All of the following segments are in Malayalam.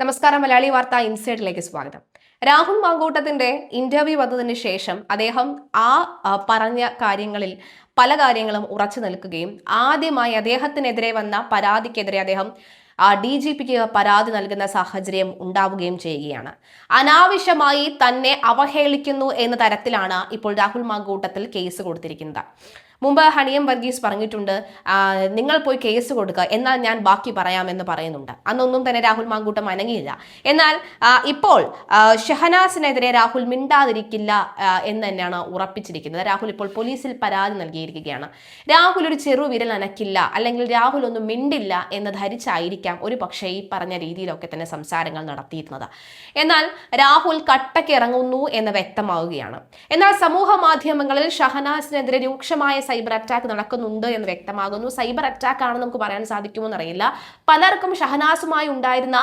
നമസ്കാരം. മലയാളി വാർത്ത ഇൻസൈഡിലേക്ക് സ്വാഗതം. രാഹുൽ മാങ്കൂട്ടത്തിന്റെ ഇന്റർവ്യൂ വന്നതിന് ശേഷം അദ്ദേഹം പറഞ്ഞ കാര്യങ്ങളിൽ പല കാര്യങ്ങളും ഉറച്ചു നിൽക്കുകയും ആദ്യമായി അദ്ദേഹത്തിനെതിരെ വന്ന പരാതിക്കെതിരെ അദ്ദേഹം DGPക്ക് പരാതി നൽകുന്ന സാഹചര്യം ഉണ്ടാവുകയും ചെയ്യുകയാണ്. അനാവശ്യമായി തന്നെ അവഹേളിക്കുന്നു എന്ന തരത്തിലാണ് ഇപ്പോൾ രാഹുൽ മാങ്കൂട്ടത്തിൽ കേസ് കൊടുത്തിരിക്കുന്നത്. മുമ്പ് ഹണിയം വർഗീസ് പറഞ്ഞിട്ടുണ്ട്, നിങ്ങൾ പോയി കേസ് കൊടുക്കുക, എന്നാൽ ഞാൻ ബാക്കി പറയാമെന്ന് പറയുന്നുണ്ട്. അന്നൊന്നും തന്നെ രാഹുൽ മാങ്കൂട്ടം അനങ്ങിയില്ല. എന്നാൽ ഇപ്പോൾ ഷഹനാസിനെതിരെ രാഹുൽ മിണ്ടാതിരിക്കില്ല എന്ന് തന്നെയാണ് ഉറപ്പിച്ചിരിക്കുന്നത്. രാഹുൽ ഇപ്പോൾ പോലീസിൽ പരാതി നൽകിയിരിക്കുകയാണ്. രാഹുൽ ഒരു ചെറുവിരൽ അനക്കില്ല, അല്ലെങ്കിൽ രാഹുൽ ഒന്നും മിണ്ടില്ല എന്ന് ധരിച്ചായിരിക്കാം ഒരു പക്ഷേ ഈ പറഞ്ഞ രീതിയിലൊക്കെ തന്നെ സംസാരങ്ങൾ നടത്തിയിരുന്നത്. എന്നാൽ രാഹുൽ കട്ടയ്ക്ക് ഇറങ്ങുന്നു എന്ന് വ്യക്തമാവുകയാണ്. എന്നാൽ സമൂഹ മാധ്യമങ്ങളിൽ ഷഹനാസിനെതിരെ രൂക്ഷമായ സൈബർ അറ്റാക്ക് നടക്കുന്നുണ്ട് എന്ന് വ്യക്തമാകുന്നു. സൈബർ അറ്റാക്ക് ആണെന്ന് നമുക്ക് പറയാൻ സാധിക്കുമോ എന്നറിയില്ല. പലർക്കും ഷഹനാസുമായി ഉണ്ടായിരുന്ന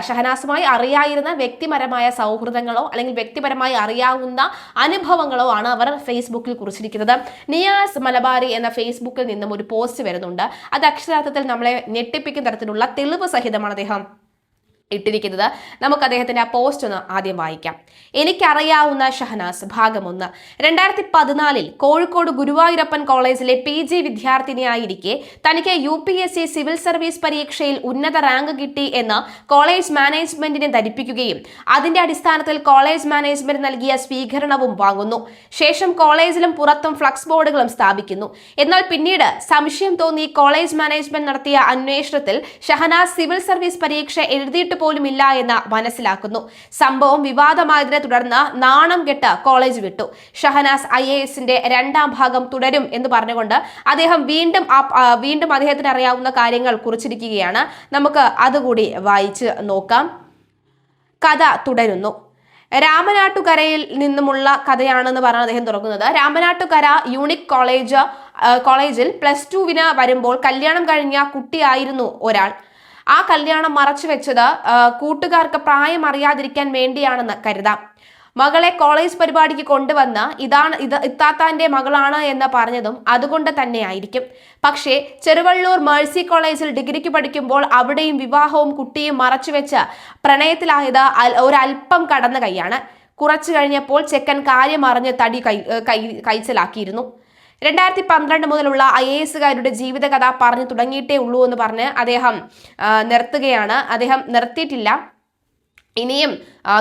ഷഹനാസുമായി അറിയായിരുന്ന വ്യക്തിപരമായ സൗഹൃദങ്ങളോ അല്ലെങ്കിൽ വ്യക്തിപരമായി അറിയാവുന്ന അനുഭവങ്ങളോ ആണ് അവർ ഫേസ്ബുക്കിൽ കുറിച്ചിരിക്കുന്നത്. നിയാസ് മലബാരി എന്ന ഫേസ്ബുക്കിൽ നിന്നും ഒരു പോസ്റ്റ് വരുന്നുണ്ട്. അത് അക്ഷരാർത്ഥത്തിൽ നമ്മളെ ഞെട്ടിപ്പിക്കുന്ന തരത്തിലുള്ള തെളിവ് സഹിതമാണ് അദ്ദേഹം ഇട്ടിരിക്കുന്നത്. നമുക്ക് അദ്ദേഹത്തിന്റെ ആ പോസ്റ്റ് ഒന്ന് ആദ്യം വായിക്കാം. എനിക്കറിയാവുന്ന ഷഹനാസ് ഭാഗം 1. 2014 കോഴിക്കോട് ഗുരുവായൂരപ്പൻ കോളേജിലെ PG വിദ്യാർത്ഥിനിയായിരിക്കെ തനിക്ക് UPSC സിവിൽ സർവീസ് പരീക്ഷയിൽ ഉന്നത റാങ്ക് കിട്ടി എന്ന് കോളേജ് മാനേജ്മെന്റിനെ ധരിപ്പിക്കുകയും അതിന്റെ അടിസ്ഥാനത്തിൽ കോളേജ് മാനേജ്മെന്റ് നൽകിയ സ്വീകരണവും വാങ്ങുന്നു. ശേഷം കോളേജിലും പുറത്തും ഫ്ലക്സ് ബോർഡുകളും സ്ഥാപിക്കുന്നു. എന്നാൽ പിന്നീട് സംശയം തോന്നി കോളേജ് മാനേജ്മെന്റ് നടത്തിയ അന്വേഷണത്തിൽ ഷഹനാസ് സിവിൽ സർവീസ് പരീക്ഷ എഴുതിയിട്ട് പോലുമില്ല എന്ന് മനസ്സിലാക്കുന്നു. സംഭവം വിവാദമായതിനെ തുടർന്ന് നാണം കെട്ട് കോളേജ് വിട്ടു. ഷഹനാസ് IASന്റെ 2ാം ഭാഗം തുടരും എന്ന് പറഞ്ഞുകൊണ്ട് അദ്ദേഹം വീണ്ടും അദ്ദേഹത്തിന് അറിയാവുന്ന കാര്യങ്ങൾ കുറിച്ചിരിക്കുകയാണ്. നമുക്ക് അതുകൂടി വായിച്ച് നോക്കാം. കഥ തുടരുന്നു. രാമനാട്ടുകരയിൽ നിന്നുമുള്ള കഥയാണെന്ന് പറഞ്ഞ് അദ്ദേഹം തുറക്കുന്നത്. രാമനാട്ടുകര യൂണിക് കോളേജിൽ +2 വരുമ്പോൾ കല്യാണം കഴിഞ്ഞ കുട്ടിയായിരുന്നു ഒരാൾ. ആ കല്യാണം മറച്ചു വെച്ചത് കൂട്ടുകാർക്ക് പ്രായം അറിയാതിരിക്കാൻ വേണ്ടിയാണെന്ന് കരുതാം. മകളെ കോളേജ് പരിപാടിക്ക് കൊണ്ടുവന്ന് ഇത്താത്താന്റെ മകളാണ് എന്ന് പറഞ്ഞതും അതുകൊണ്ട് തന്നെ ആയിരിക്കും. പക്ഷേ ചെറുവള്ളൂർ മേഴ്സി കോളേജിൽ ഡിഗ്രിക്ക് പഠിക്കുമ്പോൾ അവിടെയും വിവാഹവും കുട്ടിയും മറച്ചുവെച്ച് പ്രണയത്തിലായത് ഒരൽപ്പം കടന്ന കൈയാണ്. കുറച്ചു കഴിഞ്ഞപ്പോൾ ചെക്കൻ കാര്യം അറിഞ്ഞ് തടി കൈച്ചലാക്കിയിരുന്നു. 2012 മുതലുള്ള IASകാരുടെ ജീവിതകഥ പറഞ്ഞു തുടങ്ങിയിട്ടേ ഉള്ളൂ എന്ന് പറഞ്ഞ് അദ്ദേഹം നിർത്തിയിട്ടില്ല, ഇനിയും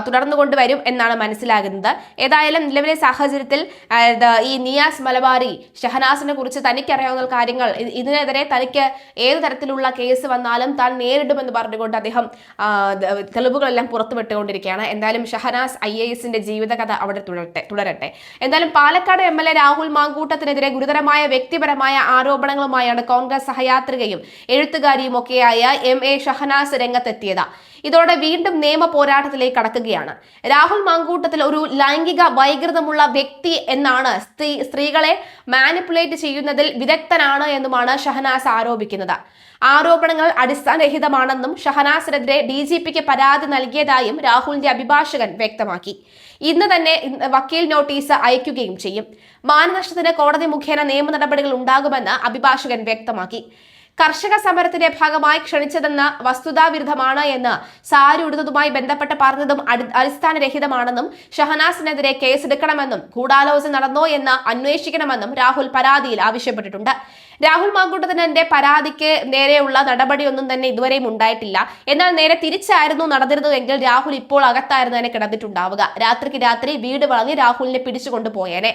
തുടർന്നു കൊണ്ടുവരും എന്നാണ് മനസ്സിലാകുന്നത്. ഏതായാലും നിലവിലെ സാഹചര്യത്തിൽ ഈ നിയാസ് മലബാരി ഷഹനാസിനെ കുറിച്ച് തനിക്കറിയാവുന്ന കാര്യങ്ങൾ, ഇതിനെതിരെ തനിക്ക് ഏത് തരത്തിലുള്ള കേസ് വന്നാലും താൻ നേരിടുമെന്ന് പറഞ്ഞുകൊണ്ട് അദ്ദേഹം തെളിവുകളെല്ലാം പുറത്തുവിട്ടുകൊണ്ടിരിക്കുകയാണ്. എന്തായാലും ഷഹനാസ് IASന്റെ ജീവിതകഥ അവിടെ തുടരട്ടെ. എന്തായാലും പാലക്കാട് MLA രാഹുൽ മാങ്കൂട്ടത്തിനെതിരെ ഗുരുതരമായ വ്യക്തിപരമായ ആരോപണങ്ങളുമായാണ് കോൺഗ്രസ് സഹയാത്രികയും എഴുത്തുകാരിയും ഒക്കെയായ MA ഷഹനാസ് രംഗത്തെത്തിയത്. ഇതോടെ വീണ്ടും നിയമ പോരാട്ടത്തിലേക്ക് കടക്കുകയാണ്. രാഹുൽ മാങ്കൂട്ടത്തിൽ ഒരു ലൈംഗിക വൈകൃതമുള്ള വ്യക്തി എന്നാണ്, സ്ത്രീകളെ മാനിപ്പുലേറ്റ് ചെയ്യുന്നതിൽ വിദഗ്ധനാണ് എന്നുമാണ് ഷഹനാസ് ആരോപിക്കുന്നത്. ആരോപണങ്ങൾ അടിസ്ഥാനരഹിതമാണെന്നും ഷഹനാസിനെതിരെ DGPക്ക് പരാതി നൽകിയതായും രാഹുലിന്റെ അഭിഭാഷകൻ വ്യക്തമാക്കി. ഇന്ന് തന്നെ വക്കീൽ നോട്ടീസ് അയക്കുകയും ചെയ്യും. മാനനഷ്ടത്തിന് കോടതി മുഖേന നിയമ നടപടികൾ ഉണ്ടാകുമെന്ന് അഭിഭാഷകൻ വ്യക്തമാക്കി. കർഷക സമരത്തിന്റെ ഭാഗമായി ക്ഷണിച്ചതെന്ന വസ്തുതാവിരുദ്ധമാണ് എന്ന് സാരി ഉടുത്തതുമായി ബന്ധപ്പെട്ട് പറഞ്ഞതും അടിസ്ഥാനരഹിതമാണെന്നും ഷഹനാസിനെതിരെ കേസെടുക്കണമെന്നും ഗൂഢാലോചന നടന്നോ എന്ന് അന്വേഷിക്കണമെന്നും രാഹുൽ പരാതിയിൽ ആവശ്യപ്പെട്ടിട്ടുണ്ട്. രാഹുൽ മാങ്കൂട്ടത്തിന്റെ പരാതിക്ക് നേരെയുള്ള നടപടിയൊന്നും തന്നെ ഇതുവരെയും ഉണ്ടായിട്ടില്ല. എന്നാൽ നേരെ തിരിച്ചായിരുന്നു നടന്നിരുന്നതെങ്കിൽ രാഹുൽ ഇപ്പോൾ അകത്തായിരുന്നതിനെ കിടന്നിട്ടുണ്ടാവുക. രാത്രിക്ക് രാത്രി വീട് വളഞ്ഞ് രാഹുലിനെ പിടിച്ചുകൊണ്ടു പോയേനെ.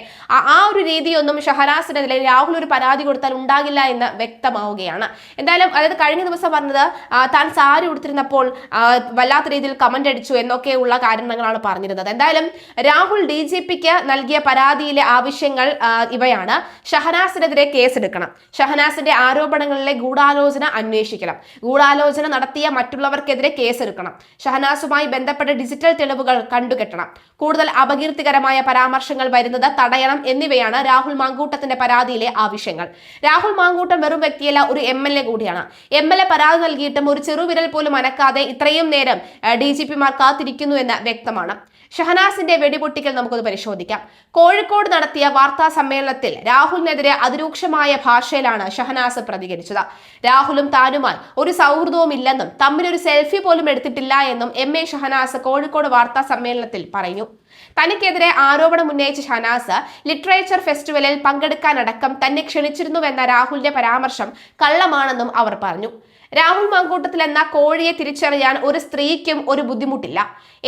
ആ ഒരു രീതിയൊന്നും ഷഹനാസിനെതിരെ രാഹുൽ ഒരു പരാതി കൊടുത്താൽ ഉണ്ടാകില്ല എന്ന് വ്യക്തമാവുകയാണ്. എന്തായാലും അതായത് കഴിഞ്ഞ ദിവസം പറഞ്ഞത് താൻ സാരി ഉടുത്തിരുന്നപ്പോൾ വല്ലാത്ത രീതിയിൽ കമന്റ് അടിച്ചു എന്നൊക്കെയുള്ള കാര്യങ്ങളാണ് പറഞ്ഞിരുന്നത്. എന്തായാലും രാഹുൽ DGPക്ക് നൽകിയ പരാതിയിലെ ആവശ്യങ്ങൾ ഇവയാണ്. ഷഹനാസിനെതിരെ കേസെടുക്കണം. ഷഹനാസിന്റെ ആരോപണങ്ങളിലെ ഗൂഢാലോചന അന്വേഷിക്കണം. ഗൂഢാലോചന നടത്തിയ മറ്റുള്ളവർക്കെതിരെ കേസെടുക്കണം. ഷഹനാസുമായി ബന്ധപ്പെട്ട ഡിജിറ്റൽ തെളിവുകൾ കണ്ടുകെട്ടണം. കൂടുതൽ അപകീർത്തികരമായ പരാമർശങ്ങൾ വരുന്നത് തടയണം എന്നിവയാണ് രാഹുൽ മാങ്കൂട്ടത്തിന്റെ പരാതിയിലെ ആവശ്യങ്ങൾ. രാഹുൽ മാങ്കൂട്ടം വെറും വ്യക്തിയല്ല, ഒരു MLA കൂടിയാണ്. MLA പരാതി നൽകിയിട്ടും ഒരു ചെറുവിരൽ പോലും അനക്കാതെ ഇത്രയും നേരം DGPമാർ കാത്തിരിക്കുന്നു എന്ന് വ്യക്തമാണ്. ഷഹനാസിന്റെ വെടിപൊട്ടിക്കൽ നമുക്കൊന്ന് പരിശോധിക്കാം. കോഴിക്കോട് നടത്തിയ വാർത്താ സമ്മേളനത്തിൽ രാഹുലിനെതിരെ അതിരൂക്ഷമായ ഭാഷയിലാണ് ഷഹനാസ് പ്രതികരിച്ചത്. രാഹുലും താനുമായി ഒരു സൗഹൃദവും ഇല്ലെന്നും തമ്മിലൊരു സെൽഫി പോലും എടുത്തിട്ടില്ല എന്നും എം.എ. ഷഹനാസ് കോഴിക്കോട് വാർത്താ സമ്മേളനത്തിൽ പറഞ്ഞു. തനിക്കെതിരെ ആരോപണം ഉന്നയിച്ച ഷഹനാസ് ലിറ്ററേച്ചർ ഫെസ്റ്റിവലിൽ പങ്കെടുക്കാനടക്കം തന്നെ ക്ഷണിച്ചിരുന്നുവെന്ന രാഹുലിന്റെ പരാമർശം കള്ളമാണെന്നും അവർ പറഞ്ഞു. രാഹുൽ മാങ്കൂട്ടത്തിൽ എന്ന കോഴിയെ തിരിച്ചറിയാൻ ഒരു സ്ത്രീക്കും ഒരു ബുദ്ധിമുട്ടില്ല.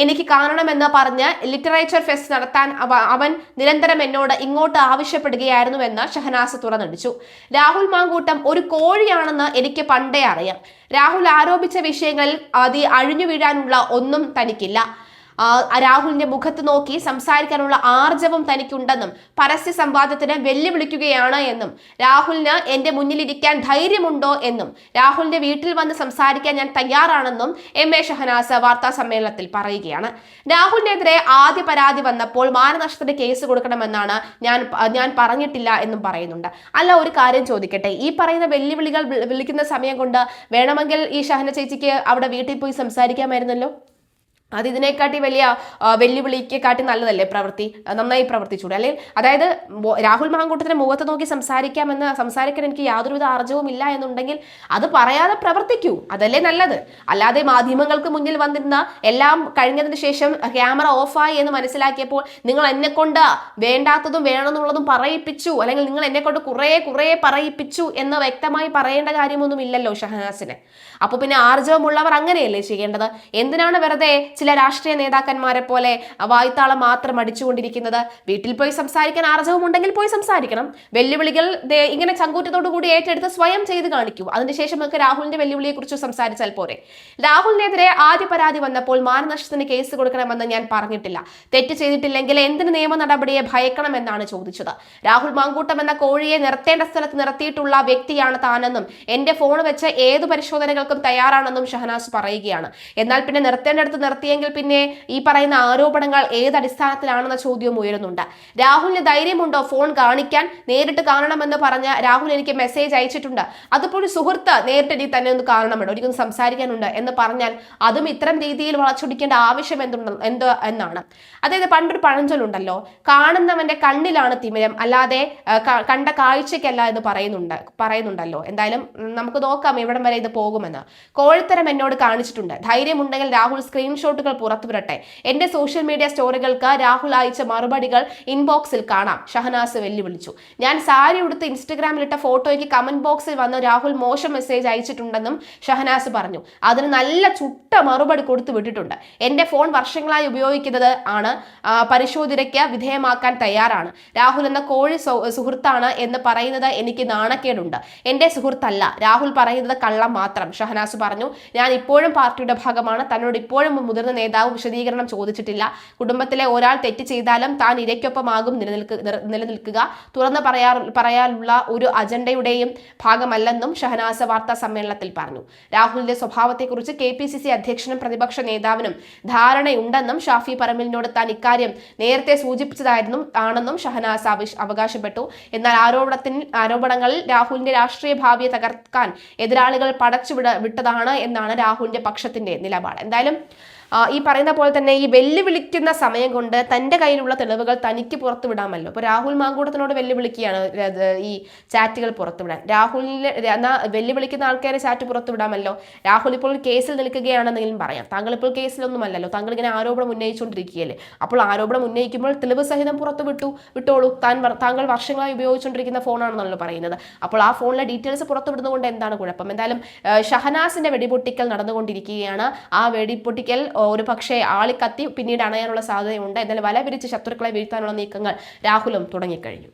എനിക്ക് കാണണമെന്ന് പറഞ്ഞ് ലിറ്ററേച്ചർ ഫെസ്റ്റ് നടത്താൻ അവൻ നിരന്തരം എന്നോട് ഇങ്ങോട്ട് ആവശ്യപ്പെടുകയായിരുന്നുവെന്ന് ഷഹനാസ് തുറന്നടിച്ചു. രാഹുൽ മാങ്കൂട്ടം ഒരു കോഴിയാണെന്ന് എനിക്ക് പണ്ടേ അറിയാം. രാഹുൽ ആരോപിച്ച വിഷയങ്ങളിൽ അഴിഞ്ഞു വീഴാനുള്ള ഒന്നും തനിക്കില്ല. രാഹുലിന്റെ മുഖത്ത് നോക്കി സംസാരിക്കാനുള്ള ആർജവം തനിക്കുണ്ടെന്നും പരസ്യ സംവാദത്തിന് വെല്ലുവിളിക്കുകയാണ് എന്നും രാഹുലിന് എന്റെ മുന്നിലിരിക്കാൻ ധൈര്യമുണ്ടോ എന്നും രാഹുലിന്റെ വീട്ടിൽ വന്ന് സംസാരിക്കാൻ ഞാൻ തയ്യാറാണെന്നും എം.എ. ഷഹനാസ് വാർത്താ സമ്മേളനത്തിൽ പറയുകയാണ്. രാഹുലിനെതിരെ ആദ്യ പരാതി വന്നപ്പോൾ മാനനഷ്ടത്തിന് കേസ് കൊടുക്കണമെന്നാണ് ഞാൻ പറഞ്ഞിട്ടില്ല എന്നും പറയുന്നുണ്ട്. അല്ല, ഒരു കാര്യം ചോദിക്കട്ടെ, ഈ പറയുന്ന വെല്ലുവിളികൾ വിളിക്കുന്ന സമയം കൊണ്ട് വേണമെങ്കിൽ ഈ ഷഹന ചേച്ചിക്ക് അവിടെ വീട്ടിൽ പോയി സംസാരിക്കാമായിരുന്നല്ലോ. അത് ഇതിനെക്കാട്ടി വലിയ വെല്ലുവിളിക്കെക്കാട്ടി നല്ലതല്ലേ പ്രവൃത്തി? നന്നായി പ്രവർത്തിച്ചൂടെ? അല്ലെങ്കിൽ അതായത് രാഹുൽ മാങ്കൂട്ടത്തിന്റെ മുഖത്ത് നോക്കി സംസാരിക്കാൻ എനിക്ക് യാതൊരുവിധ ആർജവും ഇല്ല എന്നുണ്ടെങ്കിൽ അത് പറയാതെ പ്രവർത്തിക്കൂ, അതല്ലേ നല്ലത്. അല്ലാതെ മാധ്യമങ്ങൾക്ക് മുന്നിൽ വന്നിരുന്ന എല്ലാം കഴിഞ്ഞതിന് ശേഷം ക്യാമറ ഓഫായി എന്ന് മനസ്സിലാക്കിയപ്പോൾ നിങ്ങൾ എന്നെ കൊണ്ട് വേണ്ടാത്തതും വേണമെന്നുള്ളതും പറയിപ്പിച്ചു, അല്ലെങ്കിൽ നിങ്ങൾ എന്നെ കൊണ്ട് കുറേ പറയിപ്പിച്ചു എന്ന് വ്യക്തമായി പറയേണ്ട കാര്യമൊന്നും ഇല്ലല്ലോ ഷഹനാസിന്. അപ്പോൾ പിന്നെ ആർജവമുള്ളവർ അങ്ങനെയല്ലേ ചെയ്യേണ്ടത്? എന്തിനാണ് വെറുതെ ചില രാഷ്ട്രീയ നേതാക്കന്മാരെ പോലെ വായ്ത്താളം മാത്രം അടിച്ചുകൊണ്ടിരിക്കുന്നത്? വീട്ടിൽ പോയി സംസാരിക്കാൻ ആർജവം ഉണ്ടെങ്കിൽ പോയി സംസാരിക്കണം. വെല്ലുവിളികൾ ഇങ്ങനെ ചങ്കൂറ്റത്തോടു കൂടി ഏറ്റെടുത്ത് സ്വയം ചെയ്ത് കാണിക്കൂ. അതിനുശേഷം നമുക്ക് രാഹുലിന്റെ വെല്ലുവിളിയെ കുറിച്ച് സംസാരിച്ചാൽ പോരെ. രാഹുലിനെതിരെ ആദ്യ പരാതി വന്നപ്പോൾ മാനനഷ്ടത്തിന് കേസ് കൊടുക്കണമെന്ന് ഞാൻ പറഞ്ഞിട്ടില്ല. തെറ്റ് ചെയ്തിട്ടില്ലെങ്കിൽ എന്തിന് നിയമ നടപടിയെ ഭയക്കണമെന്നാണ് ചോദിച്ചത്. രാഹുൽ മാങ്കൂട്ടം എന്ന കോഴിയെ നിർത്തേണ്ട സ്ഥലത്ത് നിർത്തിയിട്ടുള്ള വ്യക്തിയാണ് താനെന്നും എന്റെ ഫോൺ വെച്ച് ഏതു പരിശോധനകൾക്കും തയ്യാറാണെന്നും ഷഹനാസ് പറയുകയാണ്. എന്നാൽ പിന്നെ നിർത്തേണ്ടടുത്ത് നിർത്തിയെങ്കിൽ പിന്നെ ഈ പറയുന്ന ആരോപണങ്ങൾ ഏതടിസ്ഥാനത്തിലാണെന്ന ചോദ്യവും ഉയരുന്നുണ്ട്. രാഹുലിന് ധൈര്യമുണ്ടോ ഫോൺ കാണിക്കാൻ? നേരിട്ട് കാണണമെന്ന് പറഞ്ഞ രാഹുൽ എനിക്ക് മെസ്സേജ് അയച്ചിട്ടുണ്ട്. അതിപ്പോൾ ഒരു സുഹൃത്ത് നേരിട്ട് എനിക്ക് തന്നെ ഒന്ന് കാണണമുണ്ട്, എനിക്കൊന്ന് സംസാരിക്കാനുണ്ട് എന്ന് പറഞ്ഞാൽ അതും ഇത്തരം രീതിയിൽ വളച്ചൊടിക്കേണ്ട ആവശ്യം എന്ത് എന്നാണ്. അതായത് പണ്ടൊരു പഴഞ്ചൊല്ലുണ്ടല്ലോ, കാണുന്നവന്റെ കണ്ണിലാണ് തിമിരം, അല്ലാതെ കണ്ട കാഴ്ചയ്ക്കല്ല എന്ന് പറയുന്നുണ്ടല്ലോ. എന്തായാലും നമുക്ക് നോക്കാം എവിടം വരെ ഇത് പോകുമെന്ന്. കോഴിത്തരം എന്നോട് കാണിച്ചിട്ടുണ്ട്. ധൈര്യമുണ്ടെങ്കിൽ രാഹുൽ സ്ക്രീൻഷോട്ടുകൾ പുറത്തുവിടട്ടെ. എന്റെ സോഷ്യൽ മീഡിയ സ്റ്റോറികൾക്ക് രാഹുൽ അയച്ച മറുപടികൾ ഇൻബോക്സിൽ കാണാം, ഷഹനാസ് വെല്ലുവിളിച്ചു. ഞാൻ സാരി ഉടുത്ത് ഇൻസ്റ്റഗ്രാമിലിട്ട ഫോട്ടോയ്ക്ക് കമന്റ് ബോക്സിൽ വന്ന് രാഹുൽ മോശം മെസ്സേജ് അയച്ചിട്ടുണ്ടെന്നും ഷഹനാസ് പറഞ്ഞു. അതിന് നല്ല ചുട്ട മറുപടി കൊടുത്തു വിട്ടിട്ടുണ്ട്. എന്റെ ഫോൺ വർഷങ്ങളായി ഉപയോഗിക്കുന്നത് ആണ്, പരിശോധനയ്ക്ക് വിധേയമാക്കാൻ തയ്യാറാണ്. രാഹുൽ എന്ന കോഴി സുഹൃത്താണ് എന്ന് പറയുന്നത് എനിക്ക് നാണക്കേടുണ്ട്. എന്റെ സുഹൃത്തല്ല, രാഹുൽ പറയുന്നത് കള്ളം മാത്രം, ഷഹനാസ് പറഞ്ഞു. ഞാൻ ഇപ്പോഴും പാർട്ടിയുടെ ഭാഗമാണ്. തന്നോട് ഇപ്പോഴും മുതിർന്ന നേതാവ് വിശദീകരണം ചോദിച്ചിട്ടില്ല. കുടുംബത്തിലെ ഒരാൾ തെറ്റ് ചെയ്താലും താൻ ഇരയ്ക്കൊപ്പമാകും നിലനിൽക്കുക. തുറന്ന് പറയാനുള്ള ഒരു അജണ്ടയുടെയും ഭാഗമല്ലെന്നും ഷഹനാസ് വാർത്താ സമ്മേളനത്തിൽ പറഞ്ഞു. രാഹുലിന്റെ സ്വഭാവത്തെക്കുറിച്ച് KPCC അധ്യക്ഷനും പ്രതിപക്ഷ നേതാവിനും ധാരണയുണ്ടെന്നും ഷാഫി പറമ്പിലിനോട് താൻ ഇക്കാര്യം നേരത്തെ സൂചിപ്പിച്ചതാണെന്നും ഷഹനാസ് അവകാശപ്പെട്ടു. എന്നാൽ ആരോപണങ്ങളിൽ രാഹുലിന്റെ രാഷ്ട്രീയ ഭാവിയെ തകർക്കാൻ എതിരാളികൾ വിട്ടതാണ് എന്നാണ് രാഹുലിന്റെ പക്ഷത്തിന്റെ നിലപാട്. എന്തായാലും ഈ പറയുന്ന പോലെ തന്നെ ഈ വെല്ലുവിളിക്കുന്ന സമയം കൊണ്ട് തൻ്റെ കയ്യിലുള്ള തെളിവുകൾ തനിക്ക് പുറത്തുവിടാമല്ലോ. ഇപ്പോൾ രാഹുൽ മാങ്കൂട്ടത്തിനോട് വെല്ലുവിളിക്കുകയാണ് ഈ ചാറ്റുകൾ പുറത്തുവിടാൻ. രാഹുലിനെ വെല്ലുവിളിക്കുന്ന ആൾക്കാരെ ചാറ്റ് പുറത്തുവിടാമല്ലോ. രാഹുൽ ഇപ്പോൾ കേസിൽ നിൽക്കുകയാണെന്നെങ്കിലും പറയാം. താങ്കൾ ഇപ്പോൾ കേസിലൊന്നുമല്ലല്ലോ, താങ്കൾ ഇങ്ങനെ ആരോപണം ഉന്നയിച്ചുകൊണ്ടിരിക്കുകയല്ലേ. അപ്പോൾ ആരോപണം ഉന്നയിക്കുമ്പോൾ തെളിവ് സഹിതം വിട്ടോളൂ. താങ്കൾ വർഷങ്ങളായി ഉപയോഗിച്ചുകൊണ്ടിരിക്കുന്ന ഫോണാണെന്നല്ലോ പറയുന്നത്. അപ്പോൾ ആ ഫോണിലെ ഡീറ്റെയിൽസ് പുറത്തുവിടുന്നതുകൊണ്ട് എന്താണ് കുഴപ്പം? എന്തായാലും ഷഹനാസിന്റെ വെടിപൊട്ടിക്കൽ നടന്നുകൊണ്ടിരിക്കുകയാണ്. ആ വെടിപൊട്ടിക്കൽ ഒരു പക്ഷേ ആളിക്കത്തി പിന്നീട് അണയാനുള്ള സാധ്യതയുണ്ട്. എന്നാൽ വല വിരിച്ച് ശത്രുക്കളെ വീഴ്ത്താനുള്ള നീക്കങ്ങൾ രാഹുലും തുടങ്ങിക്കഴിഞ്ഞു.